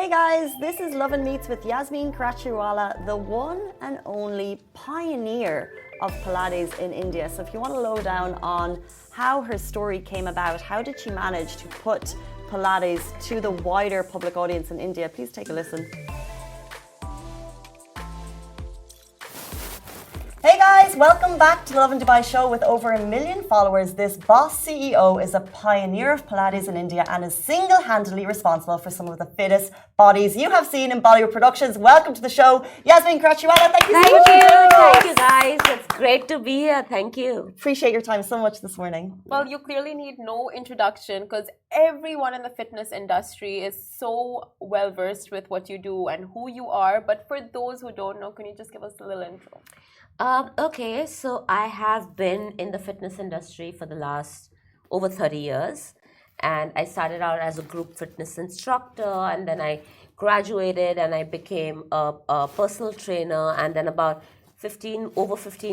Hey guys, this is Lovin Meets with Yasmin Karachiwala, the one and only pioneer of Pilates in India. So if you want to low down on how her story came about, how did she manage to put Pilates to the wider public audience in India, please take a listen. Hey guys, welcome back to the Lovin Dubai show. With over 1 million followers, this boss CEO is a pioneer of Pilates in India and is single-handedly responsible for some of the fittest bodies you have seen in Bollywood productions. Welcome to the show, Yasmin Karachiwala. Thank you so much. Thank you guys. It's great to be here. Thank you. Appreciate your time so much this morning. Well, you clearly need no introduction because everyone in the fitness industry is so well versed with what you do and who you are. But for those who don't know, can you just give us a little intro? Okay, so I have been in the fitness industry for the last over 30 years. And I started out as a group fitness instructor, and then I graduated and I became a personal trainer. And then about 15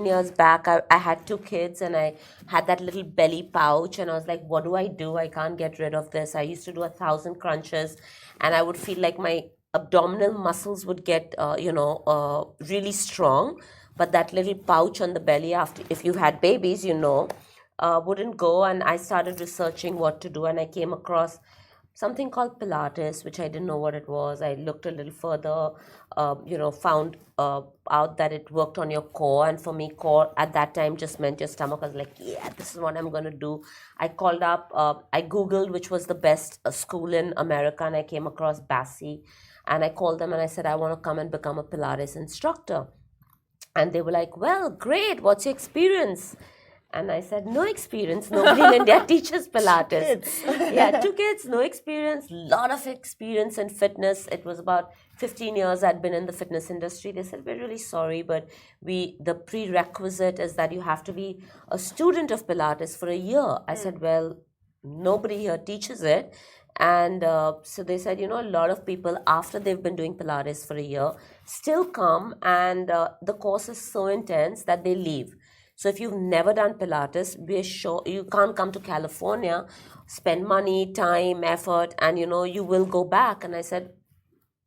years back, I had 2 kids and I had that little belly pouch. And I was like, what do? I can't get rid of this. I used to do 1,000 crunches and I would feel like my abdominal muscles would get, really strong. But that little pouch on the belly, after if you had babies, wouldn't go. And I started researching what to do, and I came across something called Pilates, which I didn't know what it was. I looked a little further, found out that it worked on your core. And for me, core at that time just meant your stomach. I was like, yeah, this is what I'm going to do. I called up, I Googled which was the best school in America, and I came across Bassi. And I called them and I said, I want to come and become a Pilates instructor. And they were like, well, great, what's your experience? And I said, no experience. Nobody in India teaches Pilates. 2 kids, no experience. Lot of experience in fitness. It was about 15 years I'd been in the fitness industry. They said, we're really sorry, but the prerequisite is that you have to be a student of Pilates for a year. I said, well, nobody here teaches it. And so they said, a lot of people, after they've been doing Pilates for a year, still come, and the course is so intense that they leave. So if you've never done Pilates, be sure you can't come to California, spend money, time, effort, and, you will go back. And I said,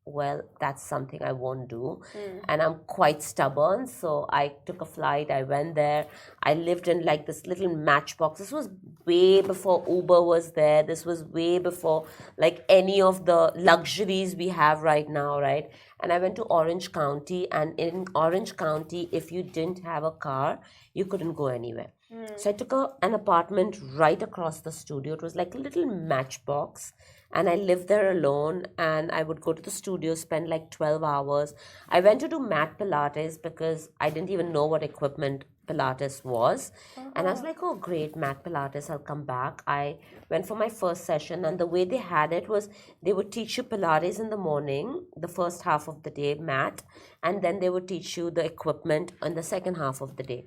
well, that's something I won't do. And I'm quite stubborn. So I took a flight. I went there. I lived in like this little matchbox. This was way before Uber was there. This was way before like any of the luxuries we have right now, right? And I went to Orange County. And in Orange County, if you didn't have a car, you couldn't go anywhere. So I took an apartment right across the studio. It was like a little matchbox. And I lived there alone, and I would go to the studio, spend like 12 hours. I went to do mat Pilates because I didn't even know what equipment Pilates was. And I was like, oh, great, mat Pilates, I'll come back. I went for my first session, and the way they had it was they would teach you Pilates in the morning, the first half of the day, mat, and then they would teach you the equipment in the second half of the day.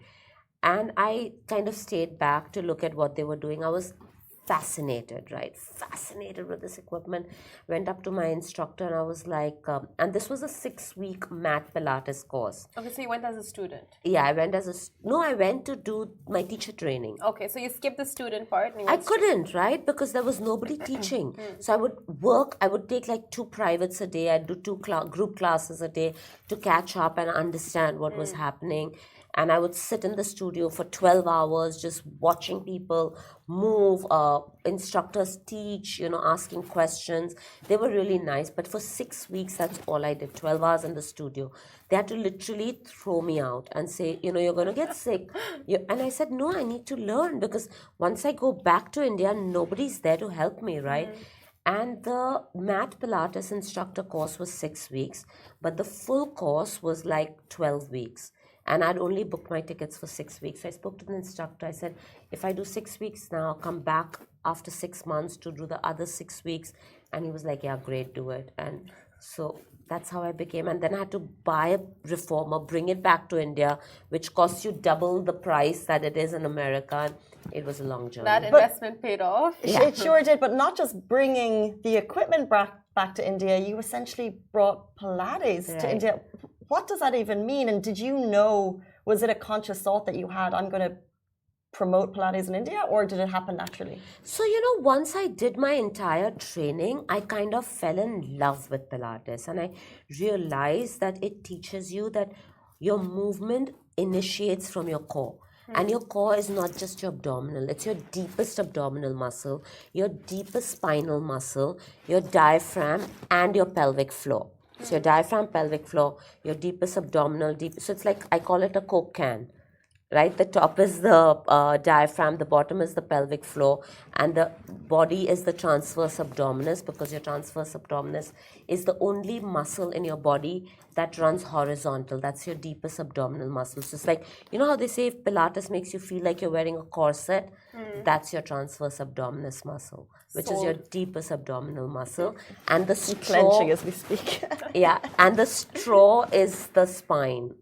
And I kind of stayed back to look at what they were doing. I was fascinated with this equipment. Went up to my instructor and I was like, and this was a 6-week mat Pilates course. Okay, so you went as a student. Yeah, I went I went to do my teacher training. Okay, so you skipped the student part. And I couldn't, right? Because there was nobody teaching. So I would take like 2 privates a day. I'd do 2 group classes a day to catch up and understand what was happening. And I would sit in the studio for 12 hours just watching people move, instructors teach, asking questions. They were really nice. But for 6 weeks, that's all I did, 12 hours in the studio. They had to literally throw me out and say, you're going to get sick. And I said, no, I need to learn because once I go back to India, nobody's there to help me, right? And the mat Pilates instructor course was 6 weeks, but the full course was like 12 weeks. And I'd only booked my tickets for 6 weeks. So I spoke to the instructor. I said, if I do 6 weeks now, I'll come back after 6 months to do the other 6 weeks. And he was like, yeah, great, do it. And so that's how I became. And then I had to buy a reformer, bring it back to India, which costs you double the price that it is in America. And it was a long journey. That investment paid off. It sure did. But not just bringing the equipment back to India, you essentially brought Pilates to India. What does that even mean? And did you know, was it a conscious thought that you had, I'm going to promote Pilates in India, or did it happen naturally? So, once I did my entire training, I kind of fell in love with Pilates, and I realized that it teaches you that your movement initiates from your core. And your core is not just your abdominal, it's your deepest abdominal muscle, your deepest spinal muscle, your diaphragm, and your pelvic floor. So your diaphragm, pelvic floor, your deepest abdominal, so it's like, I call it a Coke can, right? The top is the diaphragm, the bottom is the pelvic floor, and the body is the transverse abdominis, because your transverse abdominis is the only muscle in your body that runs horizontal. That's your deepest abdominal muscle. So it's like, how they say if Pilates makes you feel like you're wearing a corset, that's your transverse abdominis muscle, which is your deepest abdominal muscle. And the straw, Clenching as we speak. yeah, and the straw is the spine,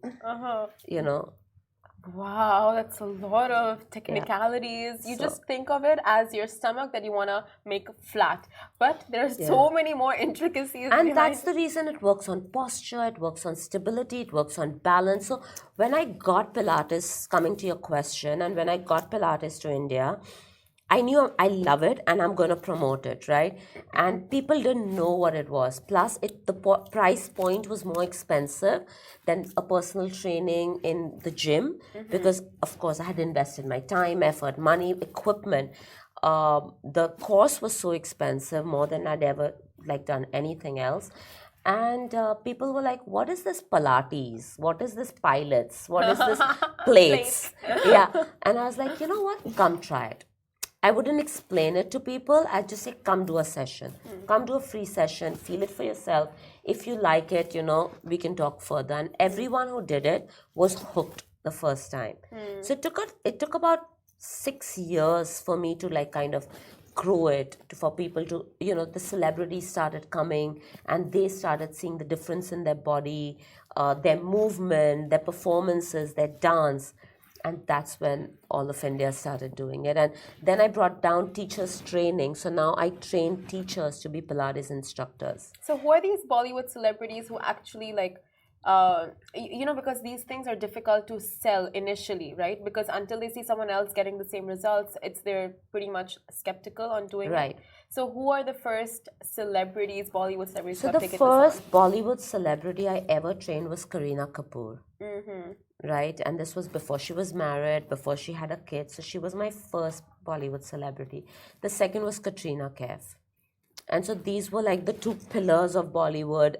Wow, that's a lot of technicalities. You just think of it as your stomach that you want to make flat. But there's so many more intricacies. And that's the reason it works on posture, it works on stability, it works on balance. So when I got Pilates, coming to your question, and when I got Pilates to India, I knew I love it and I'm going to promote it, right? And people didn't know what it was. Plus, the price point was more expensive than a personal training in the gym, because, of course, I had invested my time, effort, money, equipment. The course was so expensive, more than I'd ever done anything else. And people were like, what is this Pilates? What is this pilots? What is this plates? Yeah. And I was like, you know what? Come try it. I wouldn't explain it to people. I'd just say, come do a session. Come do a free session. Feel it for yourself. If you like it, we can talk further. And everyone who did it was hooked the first time. So it took about 6 years for me to kind of grow it, for people to, the celebrities started coming and they started seeing the difference in their body, their movement, their performances, their dance. And that's when all of India started doing it. And then I brought down teachers training. So now I train teachers to be Pilates instructors. So who are these Bollywood celebrities who actually because these things are difficult to sell initially, right? Because until they see someone else getting the same results, they're pretty much skeptical on doing it. So who are the first celebrities, Bollywood celebrities? So the first Bollywood celebrity I ever trained was Kareena Kapoor. Right? And this was before she was married, before she had a kid. So she was my first Bollywood celebrity. The second was Katrina Kaif. And so these were the two pillars of Bollywood,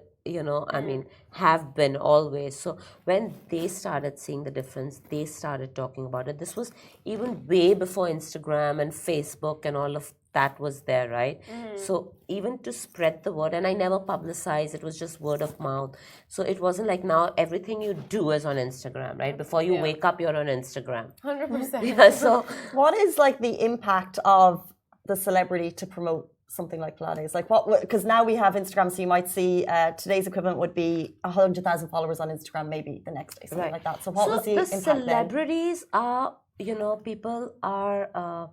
have been always. So when they started seeing the difference, they started talking about it. This was even way before Instagram and Facebook and all of that was there, right? So even to spread the word, and I never publicized, it was just word of mouth. So it wasn't like now everything you do is on Instagram, right? Before you wake up, you're on Instagram. 100%. Yeah, so what is the impact of the celebrity to promote something like Pilates? Because now we have Instagram, so you might see today's equivalent would be 100,000 followers on Instagram, maybe the next day, something like that. So what was the impact celebrities are, people are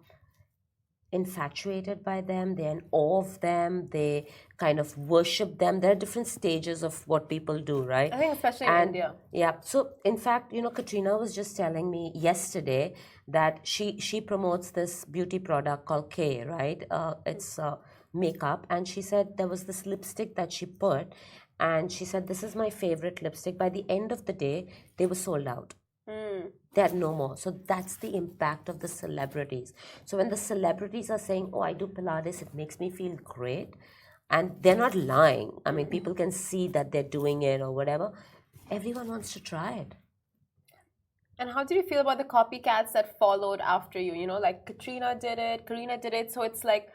infatuated by them, they're in awe of them, they kind of worship them. There are different stages of what people do, right? I think especially in India. Yeah. So in fact, Katrina was just telling me yesterday that she promotes this beauty product called K, right? It's makeup, and she said there was this lipstick that she put, and she said, this is my favorite lipstick. By the end of the day, they were sold out. They had no more. So that's the impact of the celebrities. So when the celebrities are saying, oh, I do Pilates, it makes me feel great, and they're not lying. I mean, people can see that they're doing it or whatever. Everyone wants to try it. And how did you feel about the copycats that followed after you? Katrina did it, Kareena did it. So it's like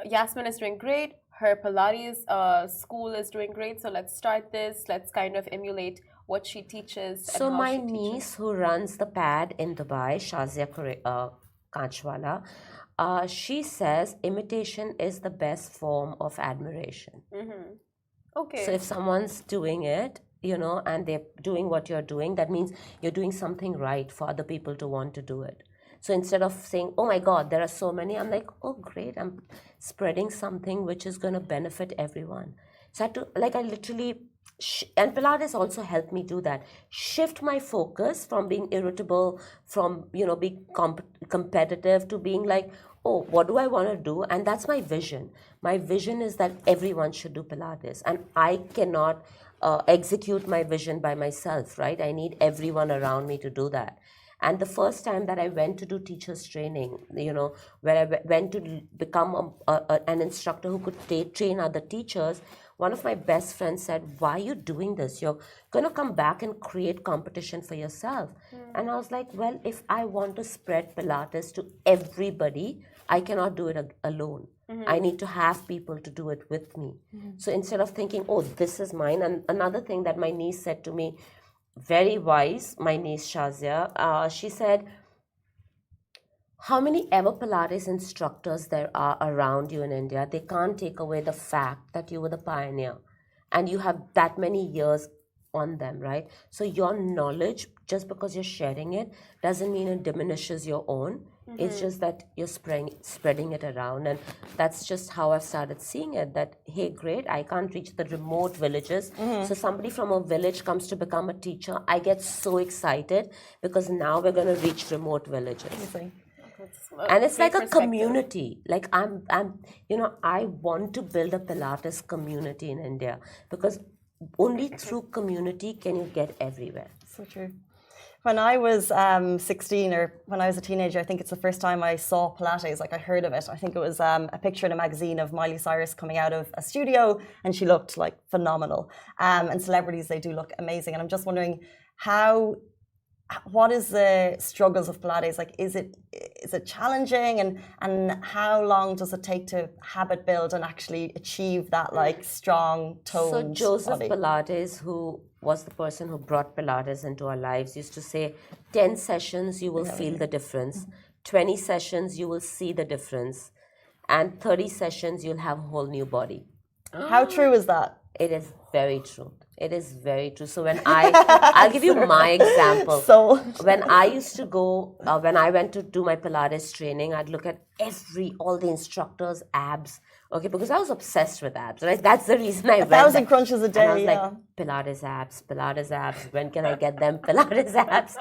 Yasmin is doing great. Her Pilates school is doing great. So let's start this. Let's kind of emulate what she teaches. So my niece who runs the pad in Dubai, Shazia Karachiwala, she says imitation is the best form of admiration. Okay. So if someone's doing it, and they're doing what you're doing, that means you're doing something right for other people to want to do it. So instead of saying, oh my God, there are so many, I'm like, oh great, I'm spreading something which is going to benefit everyone. So I literally and Pilates also helped me do that. Shift my focus from being irritable, from being competitive, to being like, oh, what do I want to do? And that's my vision. My vision is that everyone should do Pilates, and I cannot execute my vision by myself, right? I need everyone around me to do that. And the first time that I went to do teachers training, where I went to become an instructor who could train other teachers, one of my best friends said, why are you doing this? You're going to come back and create competition for yourself. And I was like, well, if I want to spread Pilates to everybody, I cannot do it alone. I need to have people to do it with me. So instead of thinking, oh, this is mine. And another thing that my niece said to me, very wise, my niece Shazia, she said, how many ever Pilates instructors there are around you in India, they can't take away the fact that you were the pioneer and you have that many years on them, right? So your knowledge, just because you're sharing it, doesn't mean it diminishes your own. It's just that you're spreading it around. And that's just how I've started seeing it, that, hey, great, I can't reach the remote villages. So somebody from a village comes to become a teacher. I get so excited because now we're going to reach remote villages. And it's like a community. Like I want to build a Pilates community in India, because only through community can you get everywhere. So true. When I was 16, or when I was a teenager, I think it's the first time I saw Pilates, like I heard of it. I think it was a picture in a magazine of Miley Cyrus coming out of a studio, and she looked like phenomenal. And celebrities, they do look amazing. And I'm just wondering what is the struggles of Pilates? Like, is it challenging, and how long does it take to habit build and actually achieve that like strong toned So Joseph body? Pilates, who was the person who brought Pilates into our lives, used to say, 10 sessions you will feel the difference, 20 sessions you will see the difference, and 30 sessions you'll have a whole new body. How true is that? It is very true. It is very true. So I'll give you my example. So when I used to go, when I went to do my Pilates training, I'd look at all the instructors' abs. Okay, because I was obsessed with abs, right? That's the reason I went. 1,000 crunches a day. And I was like, Pilates abs. When can I get them? Pilates abs.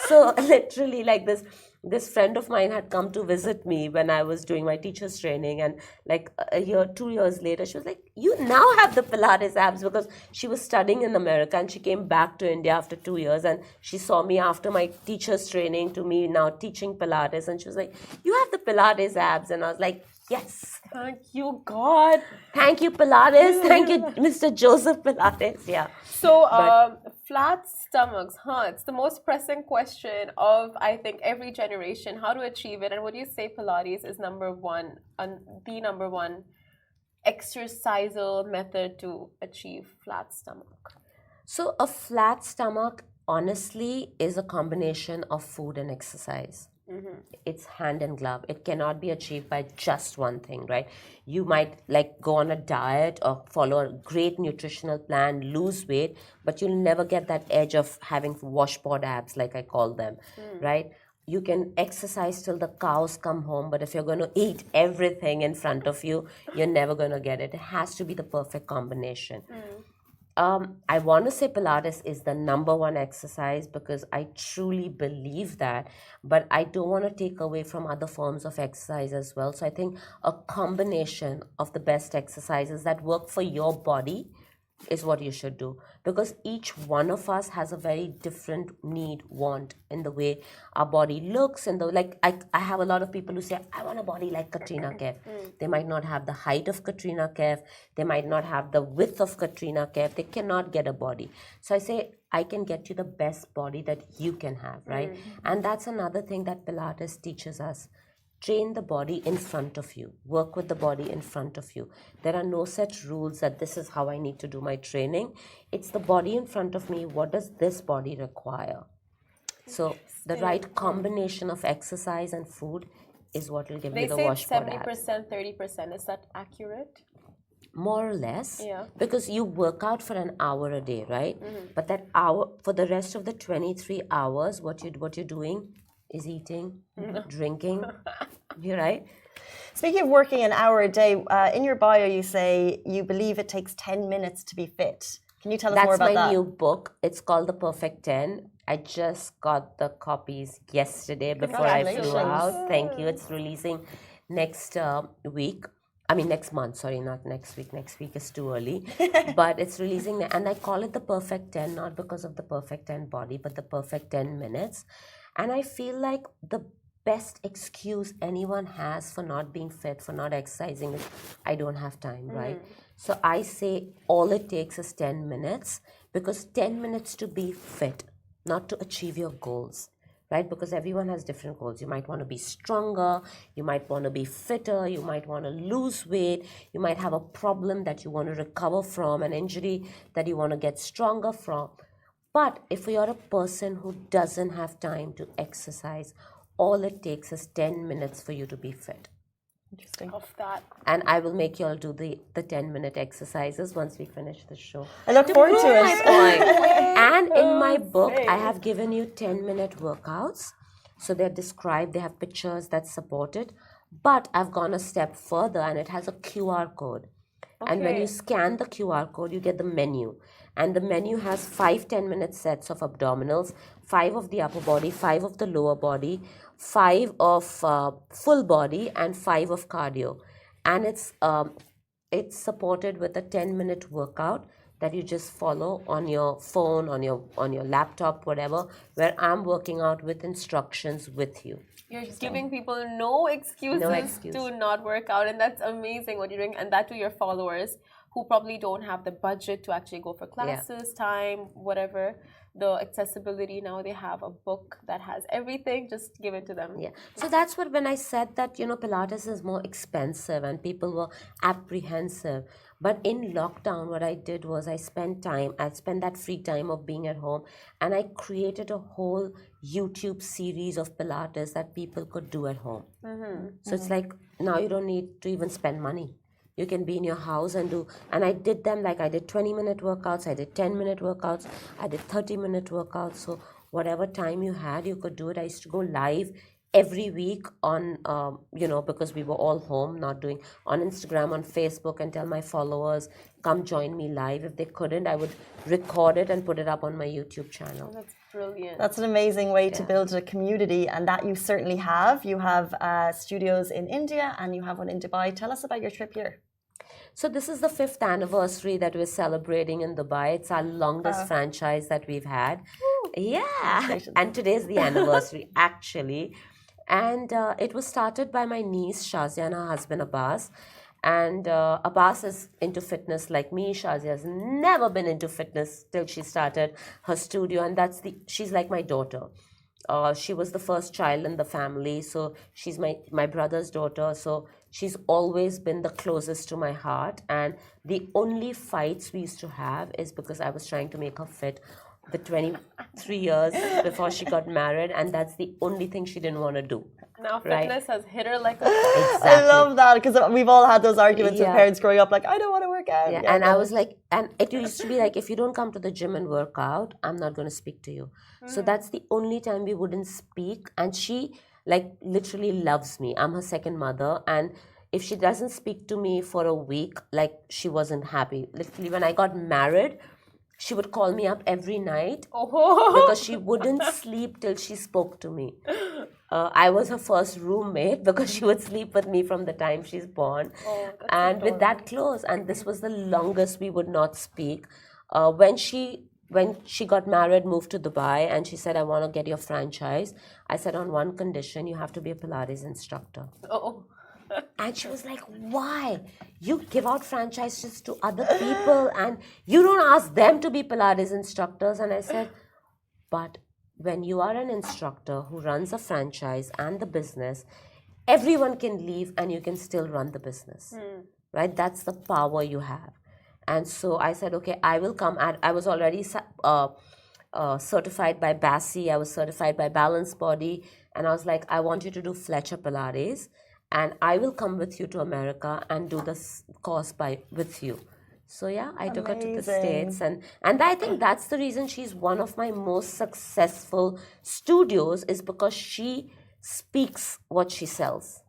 So literally, like this friend of mine had come to visit me when I was doing my teacher's training, and like 2 years later, she was like, you now have the Pilates abs, because she was studying in America and she came back to India after 2 years, and she saw me after my teacher's training to me now teaching Pilates, and she was like, you have the Pilates abs. And I was like, yes. Thank you, God. Thank you, Pilates. Thank you, Mr. Joseph Pilates. Yeah. So, flat stomachs, it's the most pressing question of, I think, every generation, how to achieve it. And would you say Pilates is the number one exercisal method to achieve flat stomach? So a flat stomach, honestly, is a combination of food and exercise. It's hand in glove. It cannot be achieved by just one thing, right? You might like go on a diet or follow a great nutritional plan, lose weight, but you'll never get that edge of having washboard abs, like I call them, right? You can exercise till the cows come home, but if you're going to eat everything in front of you, you're never going to get it. It has to be the perfect combination. I want to say Pilates is the number one exercise because I truly believe that, but I don't want to take away from other forms of exercise as well. So I think a combination of the best exercises that work for your body is what you should do, because each one of us has a very different want in the way our body looks. And I have a lot of people who say, I want a body like Katrina Kaif. They might not have the height of Katrina Kaif, they might not have the width of Katrina Kaif, they cannot get a body. So I say, I can get you the best body that you can have, right? And that's another thing that Pilates teaches us. Train the body in front of you. Work with the body in front of you. There are no set rules that this is how I need to do my training. It's the body in front of me. What does this body require? So the right combination of exercise and food is what will give you the washboard abs. They say 70%, 30%. Is that accurate? More or less. Yeah. Because you work out for an hour a day, right? But that hour, for the rest of the 23 hours, what you're doing is eating, drinking. You're right. Speaking of working an hour a day, in your bio you say you believe it takes 10 minutes to be fit. Can you tell us more about That's my that? new book. It's called The Perfect 10. I just got the copies yesterday before I flew Congratulations. out. Thank you. It's releasing next week. I mean, next month. Sorry, not next week. Next week is too early. But it's releasing, and I call it The Perfect 10, not because of the perfect 10 body, but the perfect 10 minutes. And I feel like the best excuse anyone has for not being fit, for not exercising, is I don't have time, right? So I say all it takes is 10 minutes, because 10 minutes to be fit, not to achieve your goals, right? Because everyone has different goals. You might want to be stronger, you might want to be fitter, you might want to lose weight, you might have a problem that you want to recover from, an injury that you want to get stronger from. But if you're a person who doesn't have time to exercise, all it takes is 10 minutes for you to be fit. Interesting. Of that. And I will make you all do the 10-minute exercises once we finish the show. I look forward to My it. point. And in my book, I have given you 10-minute workouts. So they're described, they have pictures that support it. But I've gone a step further, and it has a QR code. And when you scan the QR code, you get the menu. And the menu has 5 10-minute sets of abdominals, 5 of the upper body, 5 of the lower body, 5 of full body, and 5 of cardio. And it's supported with a 10-minute workout that you just follow on your phone, on your laptop, whatever, where I'm working out with instructions with you. You're just giving people no excuses excuse. to not work out, and that's amazing what you're doing, and that to your followers who probably don't have the budget to actually go for classes, time, whatever. The accessibility now, they have a book that has everything, just give it to them. Yeah. So that's what, when I said that, Pilates is more expensive and people were apprehensive. But in lockdown, what I did was I spent that free time of being at home, and I created a whole YouTube series of Pilates that people could do at home. So it's like, now you don't need to even spend money. You can be in your house and do, and I did them, like I did 20-minute workouts, I did 10-minute workouts, I did 30-minute workouts. So whatever time you had, you could do it. I used to go live every week on, because we were all home, not doing, on Instagram, on Facebook, and tell my followers, come join me live. If they couldn't, I would record it and put it up on my YouTube channel. That's brilliant. That's an amazing way to build a community, and that you certainly have. You have studios in India and you have one in Dubai. Tell us about your trip here. So this is the 5th anniversary that we're celebrating in Dubai. It's our longest franchise that we've had. Yeah. And today's the anniversary, actually. And it was started by my niece, Shazia, and her husband, Abbas. And Abbas is into fitness like me. Shazia has never been into fitness till she started her studio. And she's like my daughter. She was the first child in the family. So she's my brother's daughter. So she's always been the closest to my heart. And the only fights we used to have is because I was trying to make her fit the 23 years before she got married, and that's the only thing she didn't want to do. Now fitness has hit her like a... Exactly. I love that, because we've all had those arguments with parents growing up, like, I don't want to work out. Yeah, and I was like, and it used to be like, if you don't come to the gym and work out, I'm not going to speak to you. So that's the only time we wouldn't speak. And she, like, literally loves me. I'm her second mother, and if she doesn't speak to me for a week, like, she wasn't happy. Literally, when I got married, she would call me up every night because she wouldn't sleep till she spoke to me. I was her first roommate because she would sleep with me from the time she's born. And with that close, and this was the longest we would not speak. When she got married, moved to Dubai, and she said, I want to get your franchise. I said, on one condition, you have to be a Pilates instructor. And she was like, why? You give out franchises to other people and you don't ask them to be Pilates instructors. And I said, but when you are an instructor who runs a franchise and the business, everyone can leave and you can still run the business, right? That's the power you have. And so I said, okay, I will come. I was already certified by Bassi. I was certified by Balanced Body. And I was like, I want you to do Fletcher Pilates. And I will come with you to America and do this course with you. So yeah, I took her to the States. And I think that's the reason she's one of my most successful studios, is because she speaks what she sells.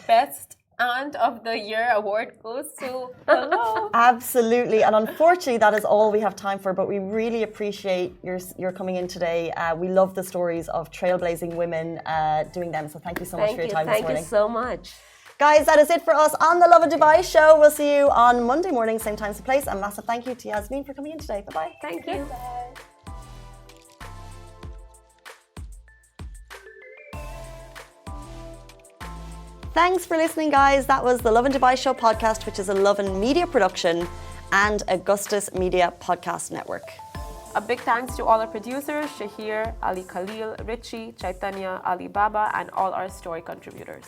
Best Aunt of the Year award goes to Hello. Absolutely. And unfortunately, that is all we have time for, but we really appreciate your coming in today. We love the stories of trailblazing women doing them. So thank you so much for your time this morning. Thank you so much. Guys, that is it for us on the Lovin Dubai show. We'll see you on Monday morning, same time, same place. A massive thank you to Yasmin for coming in today. Bye-bye. Thank you. Thanks for listening, guys. That was the Lovin Dubai Show podcast, which is a Lovin Media production and Augustus Media Podcast Network. A big thanks to all our producers, Shahir, Ali Khalil, Richie, Chaitanya, Ali Baba, and all our story contributors.